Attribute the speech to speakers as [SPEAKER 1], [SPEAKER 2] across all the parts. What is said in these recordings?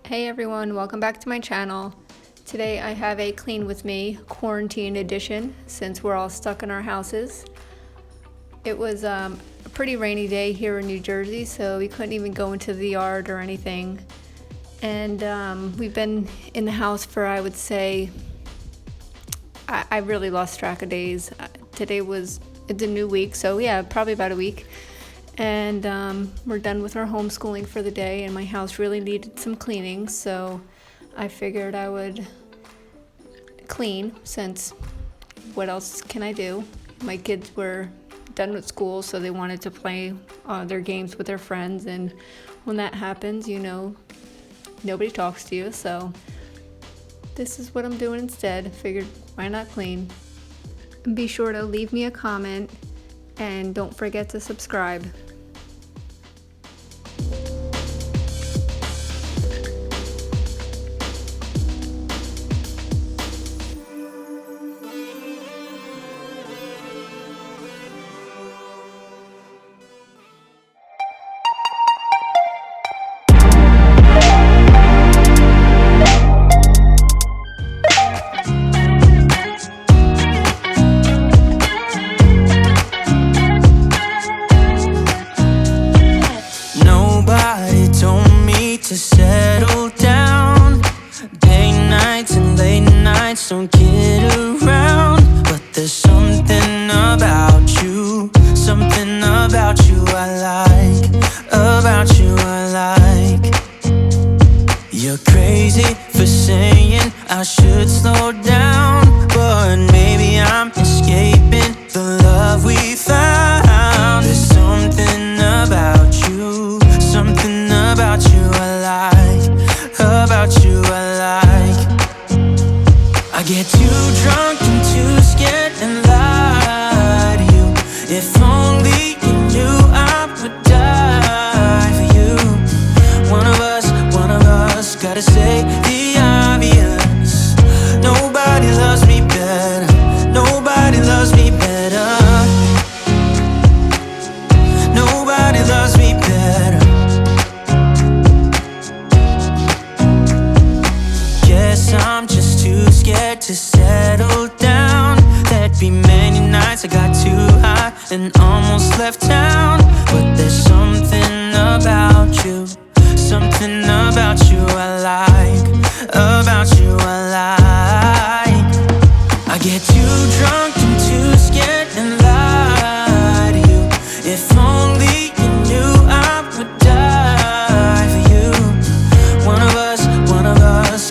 [SPEAKER 1] Hey everyone, welcome back to my channel. Today I have a clean with me quarantine edition since we're all stuck in our houses. It was a pretty rainy day here in New Jersey, so we couldn't even go into the yard or anything. And we've been in the house for, I would say, I really lost track of days. It's a new week, so yeah, probably about a week. And we're done with our homeschooling for the day, and my house really needed some cleaning, so I figured I would clean, since what else can I do? My kids were done with school, so they wanted to play their games with their friends, and when that happens, nobody talks to you, so this is what I'm doing instead. Figured, why not clean? And be sure to leave me a comment, and don't forget to subscribe.
[SPEAKER 2] To settle down, day nights and late nights don't get around. But there's something about you I like, about you I like. You're crazy for saying I should slow down, but maybe I'm escaping the love we found. There's something about you, about you I like. I get too drunk and too scared and lie to you. If only you knew I would die for you. One of us gotta say the obvious. Nobody loves me better. Nobody loves me better. Nobody loves me better. I'm just too scared to settle down. There'd be many nights I got too high and almost left town. But there's something about you I like, about you I like. I get too drunk and too scared and lie to you. If only you knew I would die for you. One of us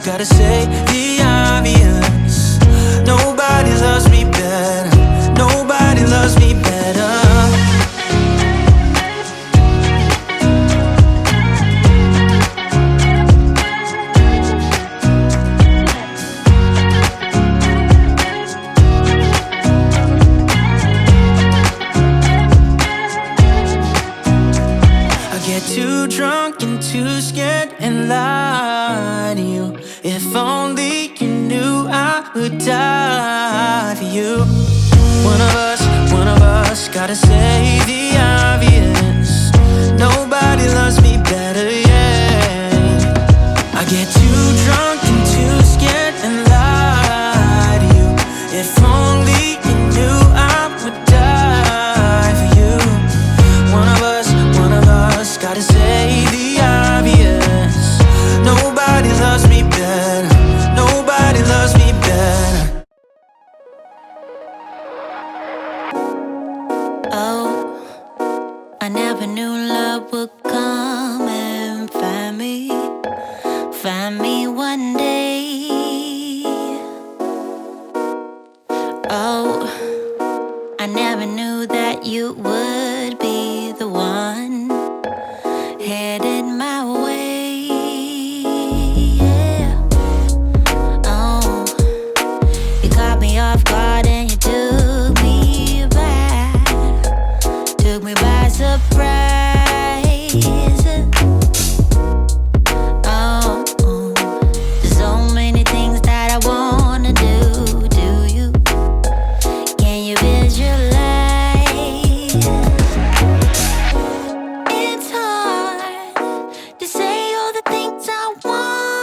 [SPEAKER 2] gotta say the obvious. Nobody loves me better. Nobody loves me better. I get too drunk and too scared and lie to you. If only you knew I would die for you. One of us gotta say the obvious. Nobody loves me better, yeah. I get too drunk and too scared and lie to you. If only you knew I would die for you. One of us gotta say the obvious. Nobody loves me better. Nobody loves me better.
[SPEAKER 3] Oh, I never knew love would come and find me one day. Oh, I never knew that you would be the one headed my way. Yeah. Oh, you caught me off guard and you took me by surprise. Oh, there's so many things that I wanna do to you. Can you visualize? It's hard to say all the things I want.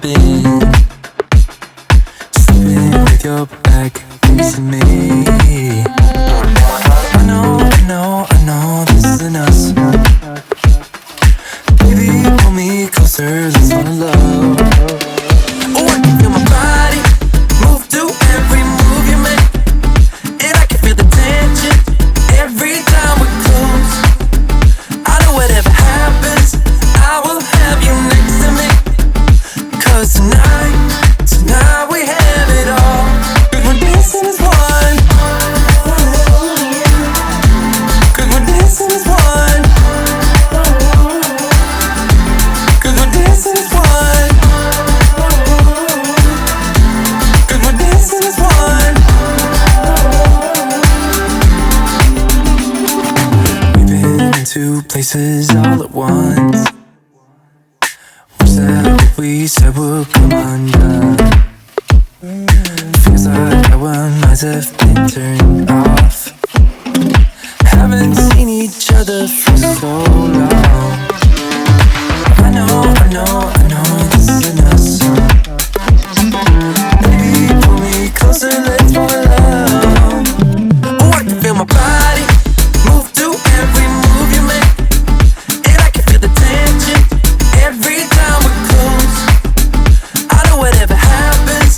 [SPEAKER 2] been sleeping with your back facing me. I know this isn't us. Baby, pull me closer, let's fall in love. Oh, I can feel my body move to every move you make, and I can feel the tension every time we're close. I know whatever happens, I will have you next to me. 'Cause tonight we have it all. 'Cause we're dancing as one. 'Cause we're dancing as one. 'Cause we're dancing as one. 'Cause we're dancing as one. We've been in two places all at once. Wish that what we said would come undone. Feels like our minds have been turned off. Haven't seen each other for so long. I know this isn't us. Baby, pull me closer, let's fall in love. Oh, I can feel my body move to every move you make, and I can feel the tension every time we're close. I know whatever happens,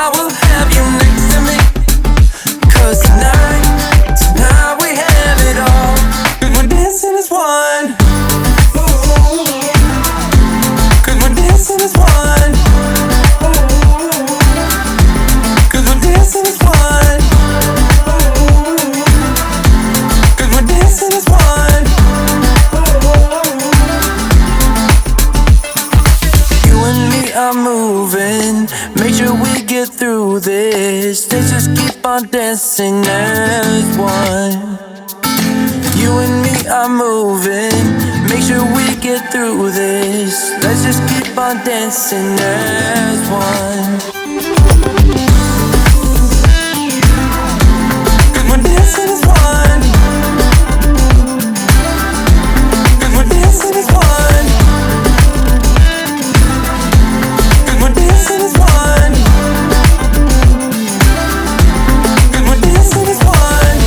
[SPEAKER 2] I will have you next to me. 'Cause tonight we have it all. 'Cause we're dancing as one. 'Cause we're dancing as one. 'Cause we're dancing as one. 'Cause we're dancing as one. You and me are moving, make sure we get through this. Let's just keep on dancing as one. You and me are moving, make sure we get through this. Let's just keep on dancing as one. 'Cause we're dancing as one. 'Cause we're dancing as one. 'Cause we're dancing as one. 'Cause we're dancing as one.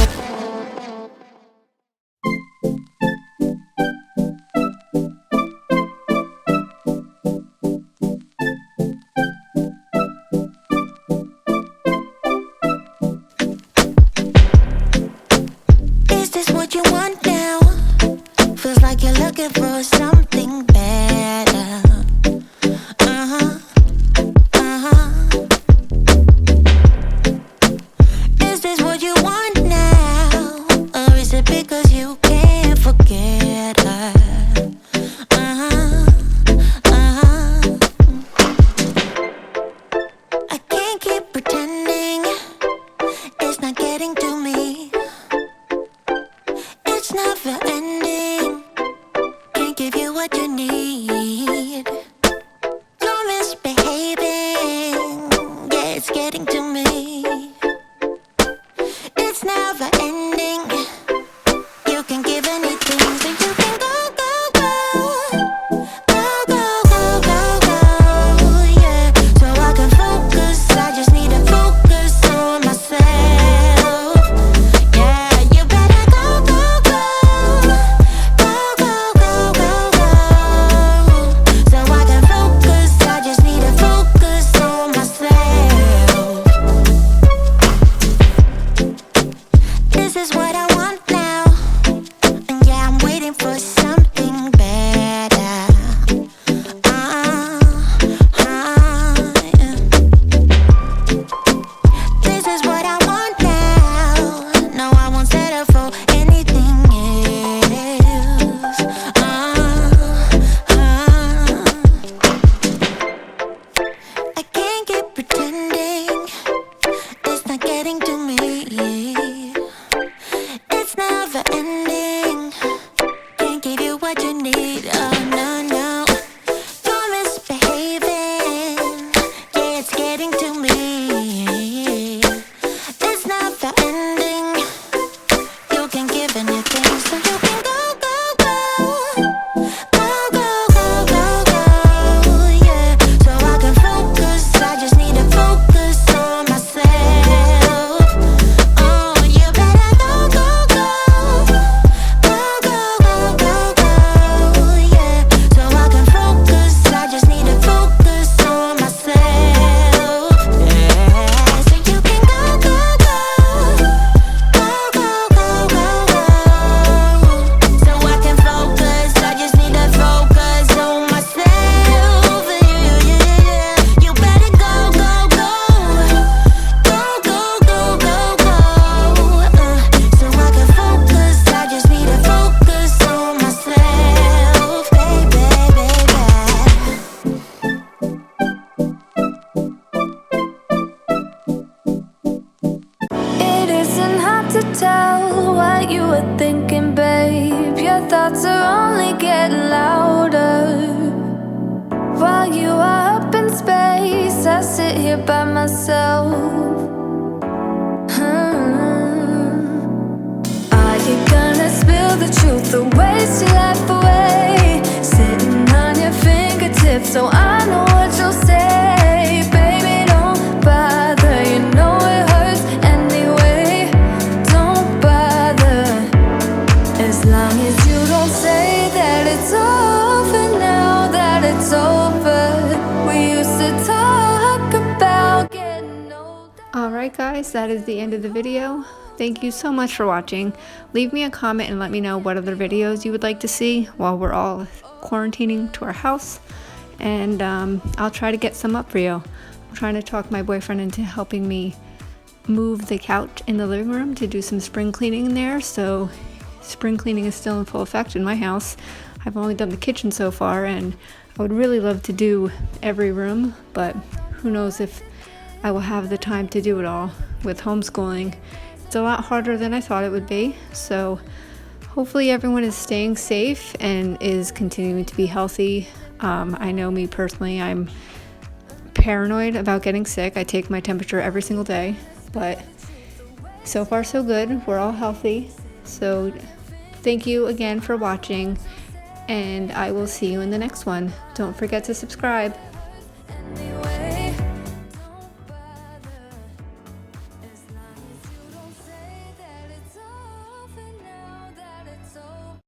[SPEAKER 4] sit here by myself. Are you gonna spill the truth or waste your life away? Sitting on your fingertips so I know what you'll say. Baby, don't bother, you know it hurts anyway. Don't bother, as long as you don't say that it's over now, that it's over. We used to talk about getting older.
[SPEAKER 1] Alright guys, that is the end of the video. Thank you so much for watching. Leave me a comment and let me know what other videos you would like to see while we're all quarantining to our house. And I'll try to get some up for you. I'm trying to talk my boyfriend into helping me move the couch in the living room to do some spring cleaning in there. So spring cleaning is still in full effect in my house. I've only done the kitchen so far, and I would really love to do every room, but who knows if I will have the time to do it all. With homeschooling, it's a lot harder than I thought it would be. So hopefully everyone is staying safe and is continuing to be healthy. I know me personally, I'm paranoid about getting sick. I take my temperature every single day, but so far so good. We're all healthy. So thank you again for watching, and I will see you in the next one. Don't forget to subscribe.